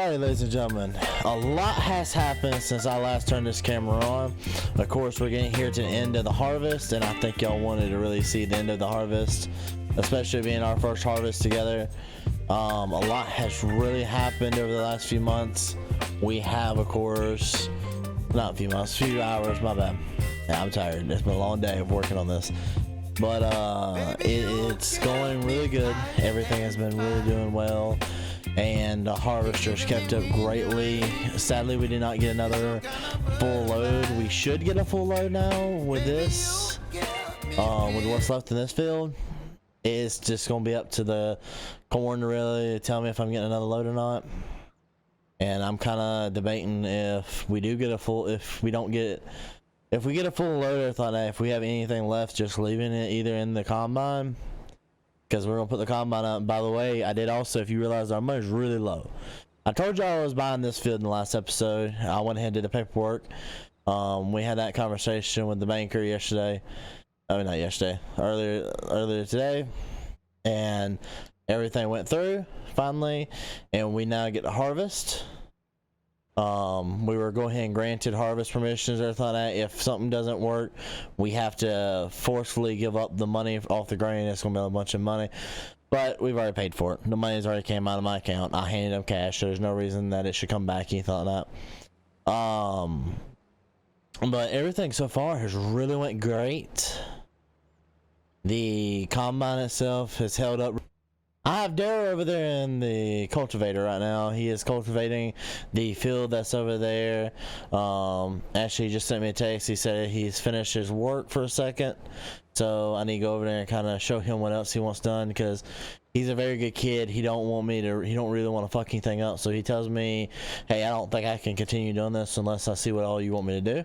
Alright, ladies and gentlemen, a lot has happened since I last turned this camera on. Of course, we're getting here to the end of the harvest, and I think y'all wanted to really see the end of the harvest, especially being our first harvest together. A lot has really happened over the last few months. We have, of course, not a few months, a few hours, my bad. Yeah, I'm tired. It's been a long day of working on this. But it's going really good. Everything has been really doing well. And the harvesters kept up greatly. Sadly, we did not get another full load. We should get a full load now with this. With what's left in this field. It's just going to be up to the corn to really tell me if I'm getting another load or not. And I'm kind of debating if we do get a full, if we get a full load, I thought if we have anything left, just leaving it either in the combine. Because we're going to put the combine up. By the way, I did also, if you realize, our money's really low. I told y'all I was buying this field in the last episode. I went ahead and did the paperwork. We had that conversation with the banker yesterday. I mean, not yesterday. Earlier today. And everything went through, finally. And we now get to harvest. We were going ahead and granted harvest permissions or thought that if something doesn't work, we have to forcefully give up the money off the grain. It's gonna be a bunch of money, but we've already paid for it. The money's already came out of my account. I handed them cash, so there's no reason that it should come back, anything like that. But everything so far has really went great. The combine itself has held up. I have Daryl over there in the cultivator right now. He is cultivating the field that's over there. Actually, he just sent me a text. He said he's finished his work for a second. So I need to go over there and kind of show him what else he wants done, because he's a very good kid. He don't really want to fuck anything up. So he tells me, hey, I don't think I can continue doing this unless I see what all you want me to do.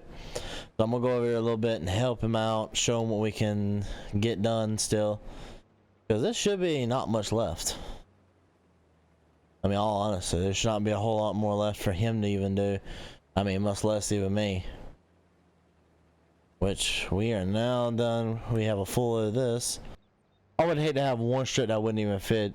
So I'm going to go over here a little bit and help him out, show him what we can get done still. Because there should be not much left. I mean, all honesty, there should not be a whole lot more left for him to even do. I mean, much less even me. Which, we are now done. We have a full load of this. I would hate to have one strip that wouldn't even fit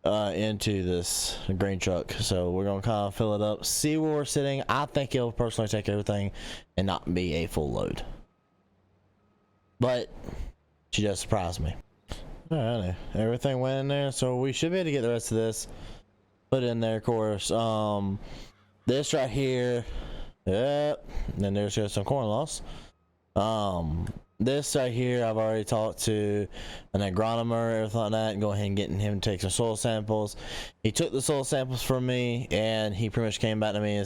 into this grain truck. So we're going to kind of fill it up. See where we're sitting. I think it'll personally take everything and not be a full load. But, she just surprised me. Alright, everything went in there, so we should be able to get the rest of this put in there, of course. This right here, yep, and then there's just some corn loss. This right here, I've already talked to an agronomer, everything like that, and go ahead and getting him to take some soil samples. He took the soil samples from me, and he pretty much came back to me.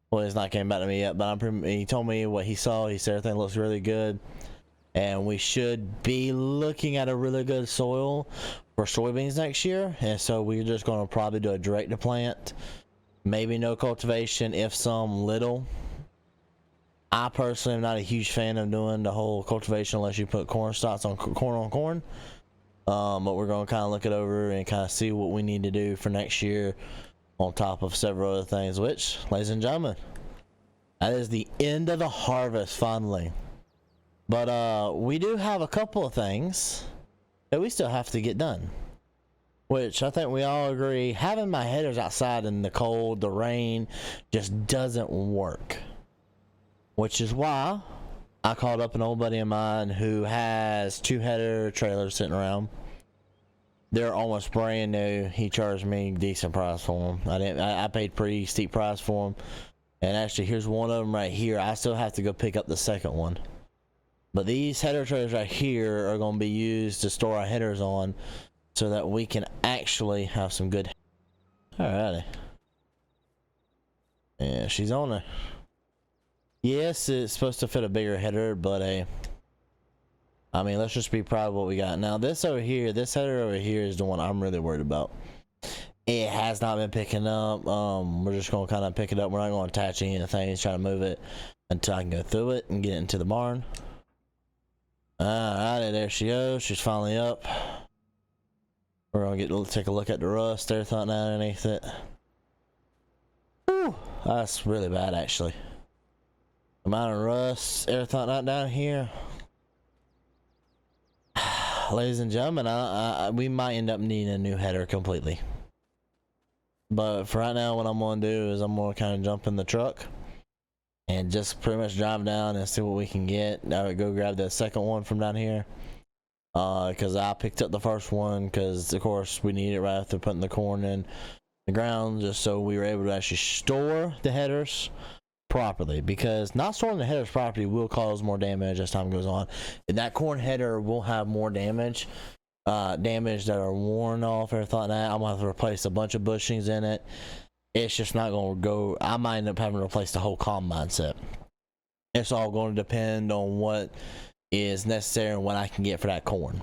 Well, he's not came back to me yet, but he told me what he saw. He said everything looks really good. And we should be looking at a really good soil for soybeans next year. And so we're just going to probably do a direct to plant. Maybe no cultivation, if some little. I personally am not a huge fan of doing the whole cultivation unless you put corn stalks on corn. But we're going to kind of look it over and kind of see what we need to do for next year on top of several other things. Which, ladies and gentlemen, that is the end of the harvest finally. But we do have a couple of things that we still have to get done, which I think we all agree, having my headers outside in the cold, the rain, just doesn't work. Which is why I called up an old buddy of mine who has 2 header trailers sitting around. They're almost brand new. He charged me a decent price for them. I paid pretty steep price for them. And actually, here's one of them right here. I still have to go pick up the second one. But these header trailers right here are going to be used to store our headers on so that we can actually have some good. Alrighty. Yeah, she's on there. Yes, it's supposed to fit a bigger header, but I mean, let's just be proud of what we got. Now, this over here, this header over here is the one I'm really worried about. It has not been picking up. We're just going to kind of pick it up. We're not going to attach anything, try to move it until I can go through it and get it into the barn. Alrighty, there she goes. She's finally up. We're gonna take a look at the rust, everything underneath it. Whew, that's really bad, actually. The amount of rust, everything like down here. Ladies and gentlemen, we might end up needing a new header completely. But for right now, what I'm gonna do is I'm gonna kind of jump in the truck and just pretty much drive down and see what we can get. I would go grab the second one from down here, because I picked up the first one because of course we need it right after putting the corn in the ground, just so we were able to actually store the headers properly, because not storing the headers properly will cause more damage as time goes on, and that corn header will have more damage that are worn off, everything like that. I'm gonna have to replace a bunch of bushings in it. It's just not gonna go. I might end up having to replace the whole combine set. It's all going to depend on what is necessary and what I can get for that corn.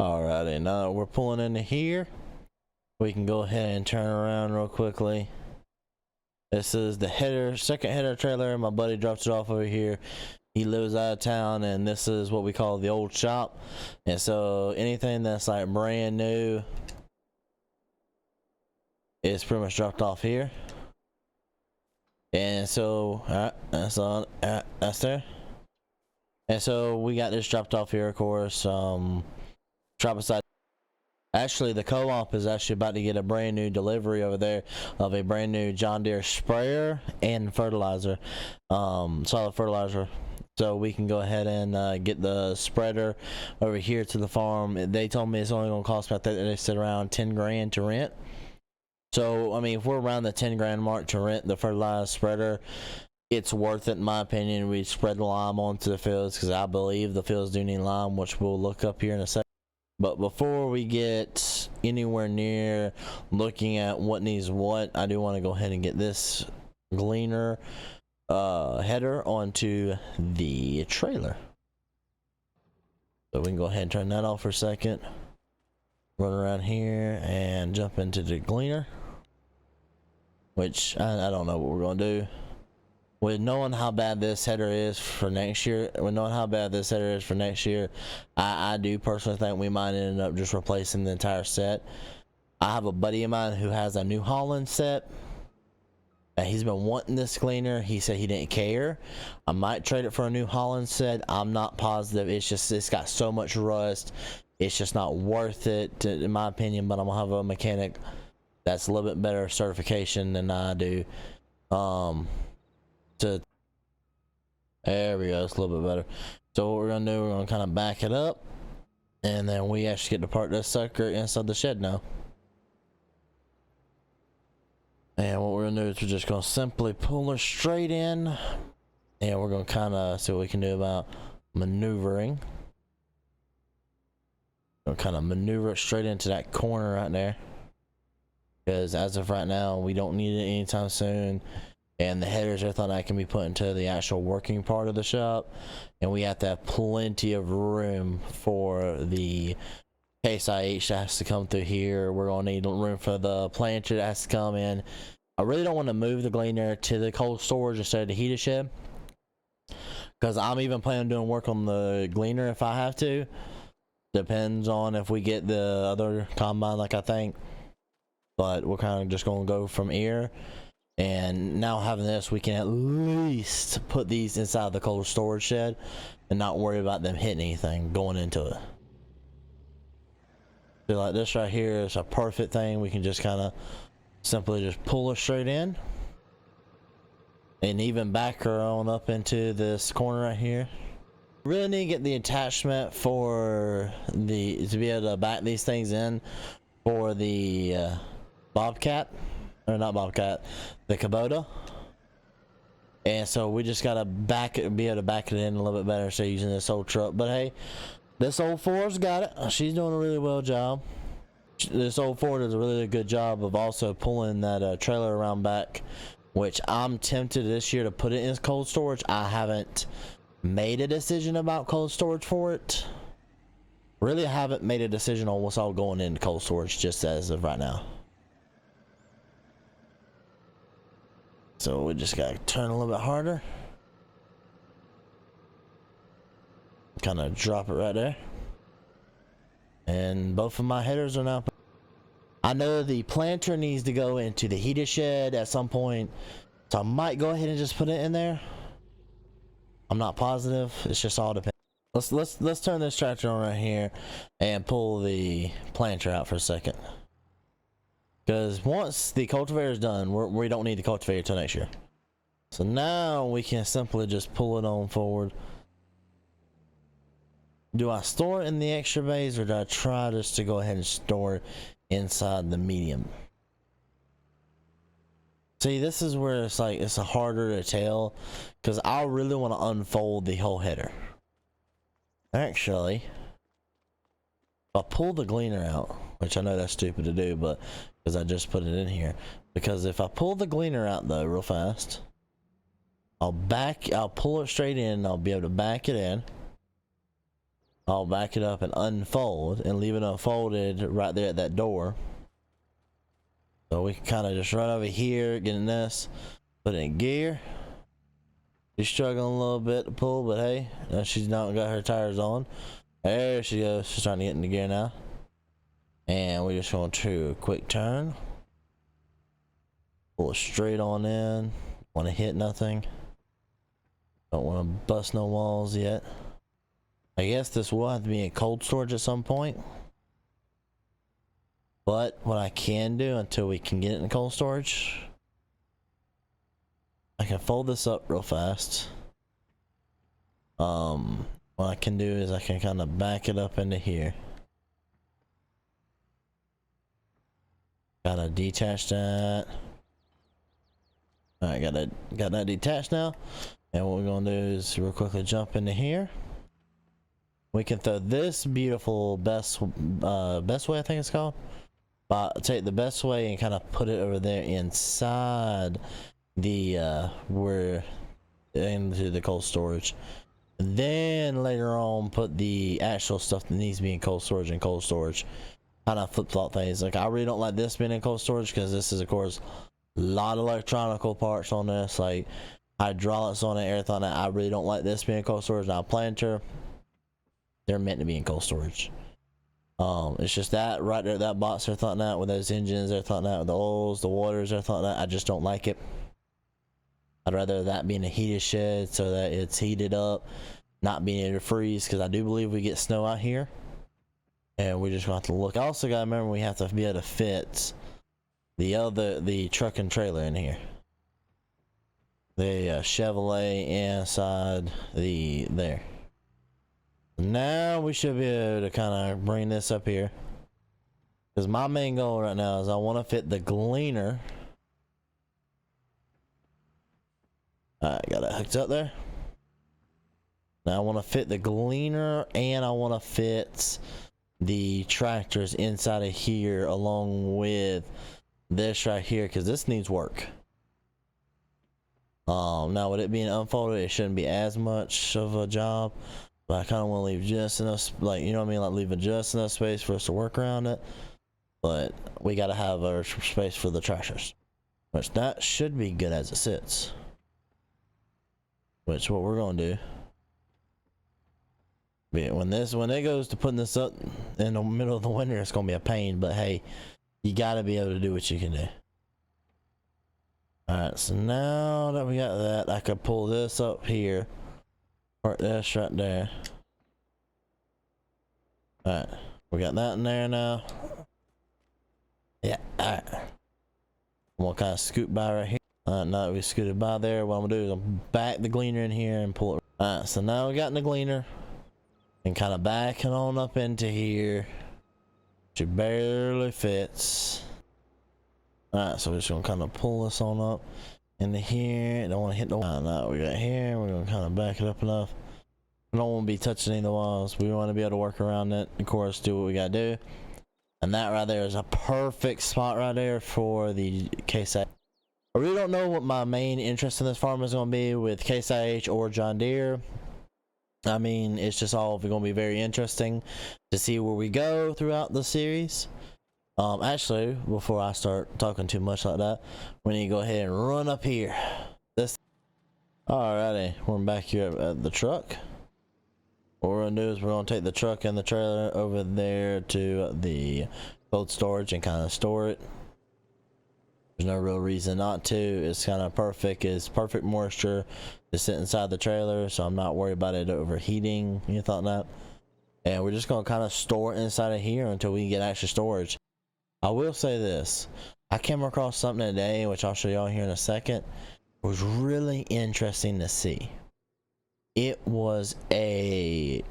Alrighty, now we're pulling into here. We can go ahead and turn around real quickly. This is the header, second header trailer. My buddy drops it off over here. He lives out of town, and this is what we call the old shop. And so anything that's like brand new is pretty much dropped off here. And so that's on, that's there. And so we got this dropped off here, of course. Drop aside. Actually, the co-op is actually about to get a brand new delivery over there of a brand new John Deere sprayer and fertilizer, solid fertilizer. So we can go ahead and get the spreader over here to the farm. They told me it's only going to cost about, they said around 10 grand to rent. So I mean, if we're around the 10 grand mark to rent the fertilizer spreader, it's worth it in my opinion. We spread the lime onto the fields because I believe the fields do need lime, which we'll look up here in a second. But before we get anywhere near looking at what needs what, I do want to go ahead and get this gleaner header onto the trailer. So we can go ahead and turn that off for a second. Run around here and jump into the gleaner, which I don't know what we're going to do. With knowing how bad this header is for next year, I do personally think we might end up just replacing the entire set. I have a buddy of mine who has a New Holland set. He's been wanting this gleaner. He said he didn't care. I might trade it for a New Holland set. I'm not positive. It's got so much rust. It's just not worth it, in my opinion. But I'm gonna have a mechanic that's a little bit better certification than I do. There we go, it's a little bit better. So what we're gonna do, we're gonna kind of back it up, and then we actually get to park this sucker inside the shed now. And what we're gonna do is we're just gonna simply pull her straight in, and we're gonna kind of see what we can do about maneuvering. We'll kind of maneuver it straight into that corner right there, because as of right now we don't need it anytime soon. And the headers, I thought I can be put into the actual working part of the shop, and we have to have plenty of room for the Case IH that has to come through here. We're gonna need room for the planter that has to come in. I really don't want to move the gleaner to the cold storage instead of the heater shed, because I'm even planning on doing work on the gleaner if I have to. Depends on if we get the other combine, like I think. But we're kind of just gonna go from here. And now having this, we can at least put these inside the cold storage shed and not worry about them hitting anything going into it. So like this right here is a perfect thing. We can just kind of simply just pull her straight in, and even back her on up into this corner right here. Really need to get the attachment for to be able to back these things in for the Bobcat. Or not Bobcat, the Kubota. And so we just gotta be able to back it in a little bit better instead of using this old truck. But hey, this old Ford's got it. She's doing a really well job. This old Ford does a really good job of also pulling that trailer around back, which I'm tempted this year to put it in cold storage. I haven't made a decision about cold storage for it. Really, I haven't made a decision on what's all going into cold storage just as of right now. So we just gotta turn a little bit harder. Kind of drop it right there. And both of my headers are now. I know the planter needs to go into the heater shed at some point, so I might go ahead and just put it in there. I'm not positive. It's just all depends. Let's turn this tractor on right here and pull the planter out for a second. Because once the cultivator is done, we don't need the cultivator till next year. So now we can simply just pull it on forward. Do I store it in the extra bays, or do I try just to go ahead and store it inside the medium? See, this is where it's like, it's harder to tell, because I really want to unfold the whole header. Actually, if I pull the gleaner out, which I know that's stupid to do, but because I just put it in here, because if I pull the gleaner out though real fast, I'll pull it straight in, I'll be able to back it in. I'll back it up and unfold and leave it unfolded right there at that door. So we can kind of just run over here, get in this, put it in gear. She's struggling a little bit to pull, but hey, she's not got her tires on. There she goes. She's trying to get into gear now. And we're just going to a quick turn. Pull it straight on in. Want to hit nothing. Don't want to bust no walls yet. I guess this will have to be in cold storage at some point. But what I can do until we can get it in cold storage, I can fold this up real fast. What I can do is I can kind of back it up into here. Gotta detach that. Alright, got that detached now. And what we're gonna do is real quickly jump into here. We can throw this beautiful best way, I think it's called. Take the best way and kind of put it over there inside the into the cold storage. Then later on put the actual stuff that needs to be in cold storage in cold storage. Kind of flip-flop things. Like, I really don't like this being in cold storage because this is, of course, a lot of electronical parts on this, like hydraulics on it, everything. I really don't like this being in cold storage. Now planter, they're meant to be in cold storage. It's just that right there, that box they're thought that with those engines, they're thought that with the oils, the waters, they're thought that. I just don't like it. I'd rather that be in a heated shed so that it's heated up, not being able to freeze, because I do believe we get snow out here. And we just have to look. I also gotta remember we have to be able to fit the truck and trailer in here. The Chevrolet inside there. Now we should be able to kind of bring this up here, because my main goal right now is I want to fit the gleaner. Alright, got it hooked up there. Now I want to fit the gleaner, and I want to fit the tractors inside of here along with this right here, because this needs work. Now with it being unfolded, it shouldn't be as much of a job, but I kind of want to leave just enough, like, you know what I mean, like leave just enough space for us to work around it. But we got to have our space for the tractors, which that should be good as it sits. Which what we're gonna do, when it goes to putting this up in the middle of the winter, it's gonna be a pain. But hey, you gotta be able to do what you can do. Alright, so now that we got that, I could pull this up here, park this right there. Alright, we got that in there now. Yeah, alright. I'm gonna kind of scoot by right here. Now that we scooted by there, what I'm gonna do is I'm back the gleaner in here and pull it. Alright, so now we got in the gleaner and kind of backing on up into here. It barely fits. Alright, so we're just gonna kind of pull this on up into here. Don't want to hit the wall. Now we got here. We're gonna kind of back it up enough. We don't want to be touching any of the walls. We want to be able to work around it. Of course, do what we gotta do. And that right there is a perfect spot right there for the Case IH. I really don't know what my main interest in this farm is going to be with Case IH or John Deere. I mean, it's just all going to be very interesting to see where we go throughout the series. Actually, before I start talking too much like that, we need to go ahead and run up here. Alrighty, we're back here at the truck. What we're going to do is we're going to take the truck and the trailer over there to the cold storage and kind of store it. There's no real reason not to. It's kind of perfect. It's perfect moisture to sit inside the trailer, so I'm not worried about it overheating. You thought that? And we're just going to kind of store it inside of here until we can get extra storage. I will say this. I came across something today, which I'll show y'all here in a second. It was really interesting to see. It was a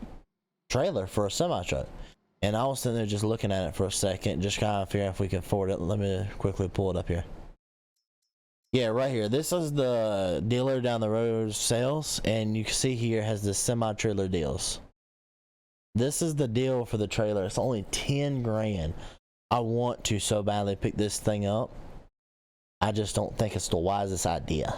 trailer for a semi truck, and I was sitting there just looking at it for a second, just kind of figuring if we can afford it. Let me quickly pull it up here. Yeah, right here. This is the dealer down the road sales, and you can see here it has the semi trailer deals. This is the deal for the trailer. It's only 10 grand. I want to so badly pick this thing up. I just don't think it's the wisest idea.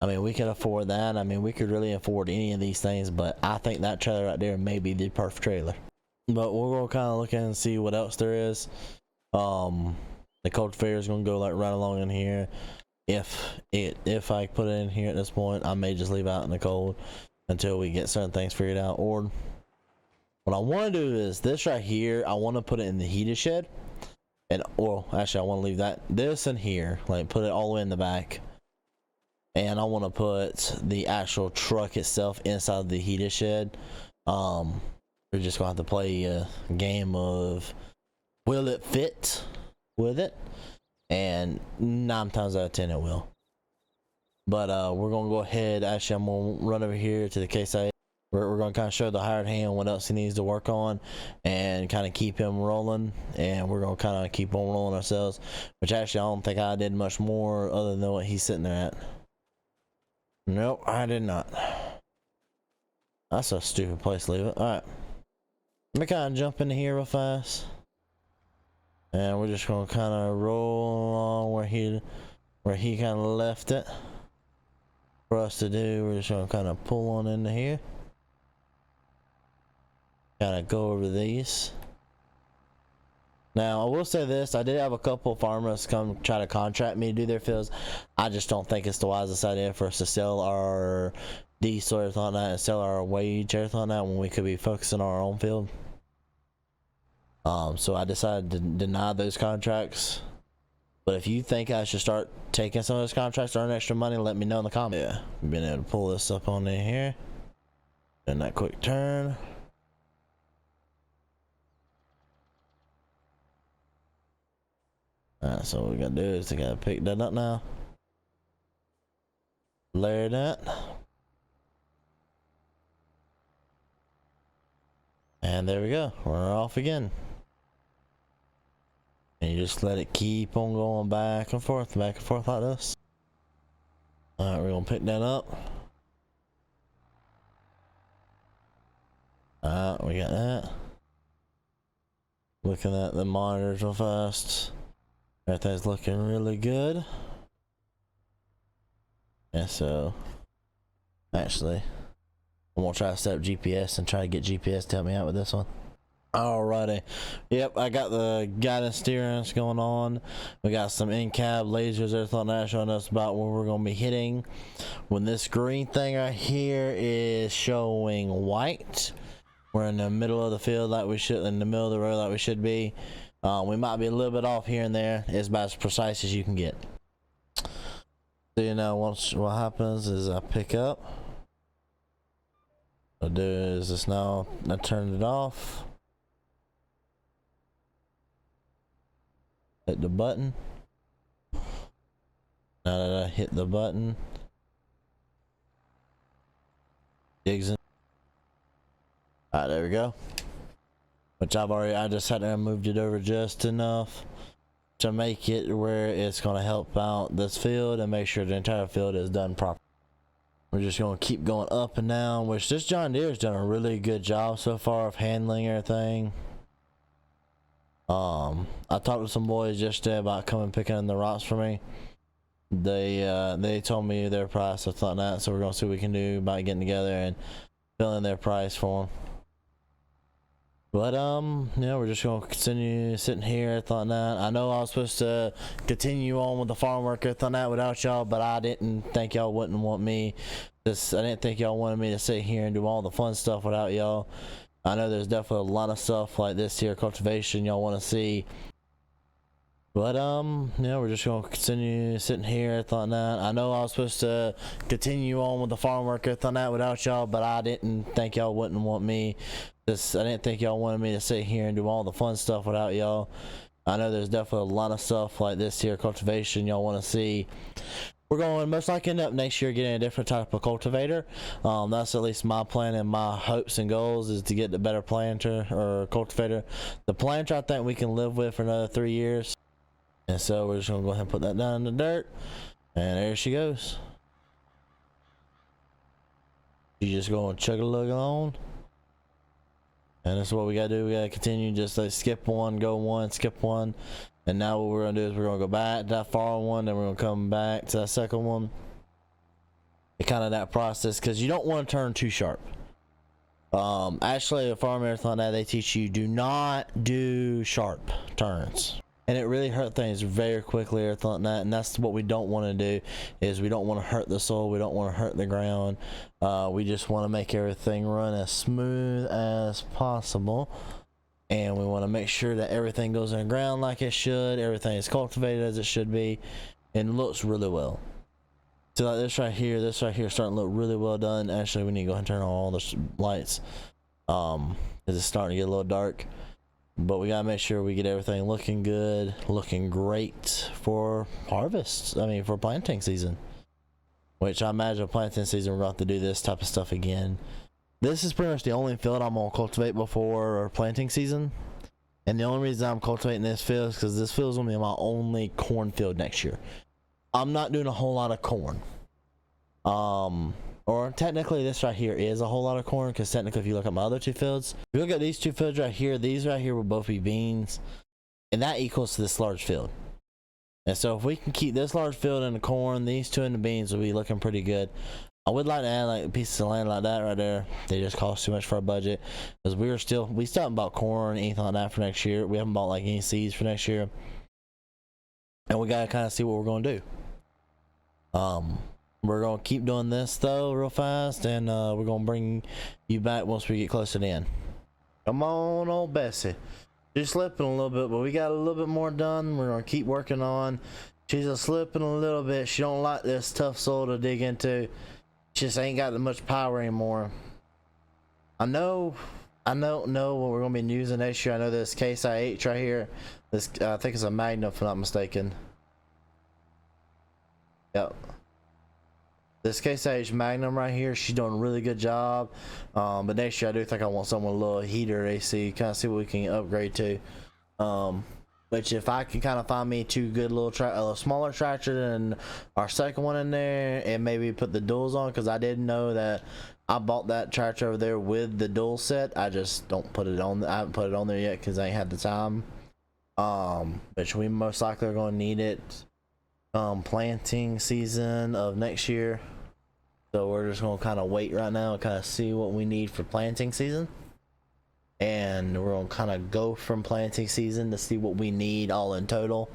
I mean, we could afford that. I mean, we could really afford any of these things, but I think that trailer right there may be the perfect trailer. But we're gonna kind of look at and see what else there is. The cultivator is gonna go like right along in here. If I put it in here at this point, I may just leave it out in the cold until we get certain things figured out. Or what I want to do is this right here. I want to put it in the heated shed, and well, actually, I want to leave this in here, like put it all the way in the back. And I want to put the actual truck itself inside the heated shed. We're just gonna have to play a game of will it fit with it, and 9 times out of 10 it will. But we're gonna go ahead. Actually, I'm gonna run over here to the case site. We're gonna kind of show the hired hand what else he needs to work on, and kind of keep him rolling. And we're gonna kind of keep on rolling ourselves. Which actually, I don't think I did much more other than what he's sitting there at. Nope, I did not. That's a stupid place to leave it. All right, let me kind of jump into here real fast. And we're just gonna kind of roll along where he kind of left it for us to do. We're just gonna kind of pull on into here, kind of go over these. Now I will say this: I did have a couple of farmers come try to contract me to do their fields. I just don't think it's the wisest idea for us to sell our diesel or everything like that and sell our wage everything like that when we could be focusing on our own field. So I decided to deny those contracts. But if you think I should start taking some of those contracts to earn extra money, let me know in the comments. Yeah, been able to pull this up on in here. And that quick turn. Alright, so what we gotta do is we gotta pick that up now. Layer that. And there we go. We're off again. And you just let it keep on going back and forth like this. Alright, we're gonna pick that up. Alright, we got that. Looking at the monitors real fast. Everything's looking really good. And so, actually, I'm gonna try to set up GPS and try to get GPS to help me out with this one. Alrighty, yep, I got the guidance steering going on. We got some in-cab lasers, everything like that, showing us about where we're gonna be hitting. When this green thing right here is showing white, we're in the middle of the field like we should, in the middle of the road like we should be. We might be a little bit off here and there. It's about as precise as you can get. So you know, once what happens is I pick up. What I do is this now. I turn it off. Hit the button. Now that I hit the button, digs in. Alright, there we go. Which I just had to moved it over just enough to make it where it's going to help out this field and make sure the entire field is done properly. We're just going to keep going up and down, which this John Deere has done a really good job so far of handling everything. I talked to some boys yesterday about coming picking in the rocks for me. They told me their price or something like that, so we're going to see what we can do about getting together and filling their price for them. But yeah, we're just gonna continue sitting here. Thought that I know I was supposed to continue on with the farm work. Thought that without y'all, but I didn't think y'all wouldn't want me. I didn't think y'all wanted me to sit here and do all the fun stuff without y'all. I know there's definitely a lot of stuff like this here, cultivation, y'all want to see. But yeah, we're just gonna continue sitting here. Thought that I know I was supposed to continue on with the farm work. Thought that without y'all, but I didn't think y'all wouldn't want me. I didn't think y'all wanted me to sit here and do all the fun stuff without y'all. I know there's definitely a lot of stuff like this here cultivation y'all want to see. We're going to most likely end up next year getting a different type of cultivator. That's at least my plan and my hopes and goals, is to get the better planter or cultivator. The planter I think we can live with for another 3 years. And so we're just going to go ahead and put that down in the dirt. And there she goes. You just going to chug a lug along. And that's what we gotta do. We gotta continue, just like skip one, go one, skip one. And now what we're gonna do is we're gonna go back to that far one, then we're gonna come back to that second one. It's kind of that process, because you don't want to turn too sharp. Actually, a farm marathon that they teach you, do not do sharp turns. And it really hurt things very quickly or something like that, and that's what we don't want to do. Is we don't want to hurt the soil, we don't want to hurt the ground. We just want to make everything run as smooth as possible, and we want to make sure that everything goes in the ground like it should, everything is cultivated as it should be, and looks really well. So like this right here is starting to look really well done. Actually, we need to go ahead and turn on all the lights, because it's starting to get a little dark. But we gotta make sure we get everything looking good, looking great for harvest. I mean, for planting season. Which I imagine planting season we're going to do this type of stuff again. This is pretty much the only field I'm gonna cultivate before our planting season. And the only reason I'm cultivating this field is because this field is gonna be my only corn field next year. I'm not doing a whole lot of corn. Or technically this right here is a whole lot of corn, because technically if you look at my other two fields, if you look at these two fields right here, these right here will both be beans, and that equals to this large field. And so if we can keep this large field in the corn, these two in the beans will be looking pretty good. I would like to add like pieces of land like that right there. They just cost too much for our budget, because we still haven't bought corn, anything like that for next year. We haven't bought like any seeds for next year, and we gotta kind of see what we're gonna do. We're gonna keep doing this though real fast, and we're gonna bring you back once we get close to the end. Come on, old Bessie. She's slipping a little bit, but we got a little bit more done. We're gonna keep working on. She's just slipping a little bit. She don't like this tough soil to dig into. She just ain't got that much power anymore. I don't know what we're gonna be using next year. I know this Case IH right here. This I think it's a Magnum, if I'm not mistaken. Yep. This Case IH Magnum right here, she's doing a really good job. But next year I do think I want someone with a little heater AC, kind of see what we can upgrade to. Which if I can kind of find me two good little a smaller tractor than our second one in there, and maybe put the duals on, because I didn't know that I bought that tractor over there with the dual set. I just don't put it on. I haven't put it on there yet because I ain't had the time. Which we most likely are going to need it planting season of next year. So we're just going to kind of wait right now and kind of see what we need for planting season. And we're going to kind of go from planting season to see what we need all in total.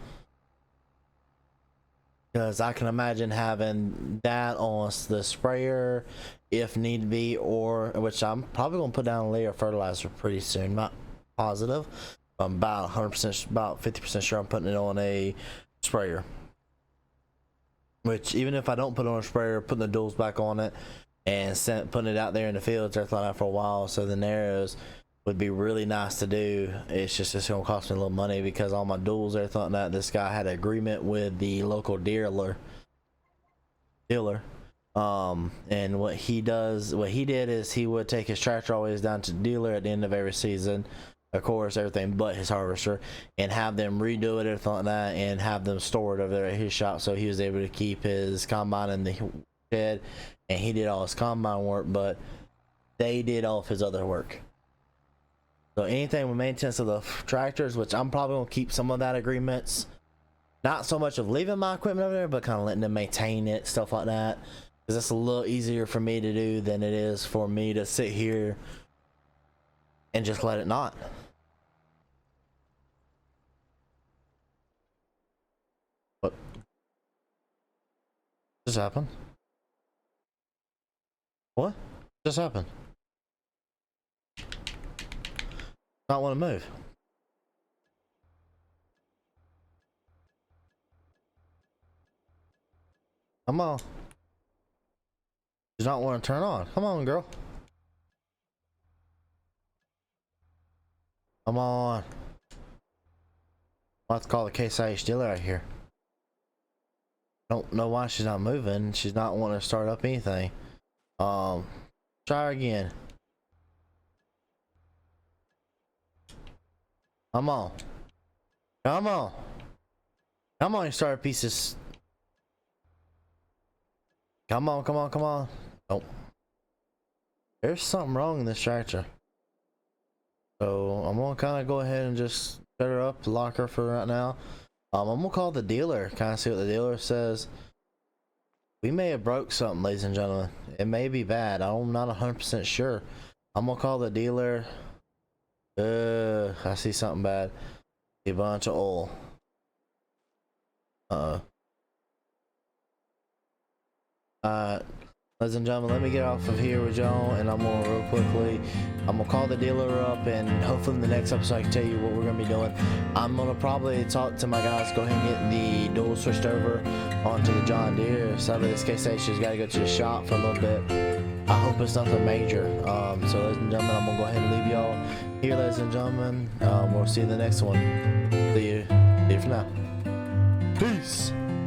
Because I can imagine having that on the sprayer if need be, or which I'm probably going to put down a layer of fertilizer pretty soon. Not positive. I'm about 100%, about 50% sure I'm putting it on a sprayer. Which, even if I don't put it on a sprayer, putting the duals back on it and putting it out there in the fields, everything like that for a while, so the narrows would be really nice to do. It's gonna cost me a little money, because all my duals, everything like that, this guy had an agreement with the local dealer. And what he did is he would take his tractor always down to the dealer at the end of every season, of course, everything but his harvester, and have them redo it, everything like that, and have them stored over there at his shop, so he was able to keep his combine in the shed, and he did all his combine work, but they did all of his other work. So anything with maintenance of the tractors, which I'm probably gonna keep some of that agreements, not so much of leaving my equipment over there, but kind of letting them maintain it, stuff like that, because that's a little easier for me to do than it is for me to sit here and just let it not. What just happened? What just happened? Not want to move. Come on. Does not want to turn on. Come on, girl. Come on. I'll have to call the Case IH dealer right here. Don't know why she's not moving. She's not wanting to start up anything. Try her again. Come on. Come on. Come on, you start pieces. Come on, come on, come on. Oh. There's something wrong in this tractor. So I'm gonna kind of go ahead and just set her up, lock her for right now. I'm gonna call the dealer, kind of see what the dealer says. We may have broke something, ladies and gentlemen. It may be bad. I'm not 100% sure. I'm gonna call the dealer. I see something bad. A bunch of oil. Ladies and gentlemen, let me get off of here with y'all, and I'm gonna real quickly, I'm gonna call the dealer up, and hopefully in the next episode I can tell you what we're gonna be doing. I'm gonna probably talk to my guys, go ahead and get the dual switched over onto the John Deere. Sadly, this case station's got to go to the shop for a little bit. I hope it's nothing major. So ladies and gentlemen, I'm gonna go ahead and leave y'all here, ladies and gentlemen. We'll see you in the next one. See you for now. Peace.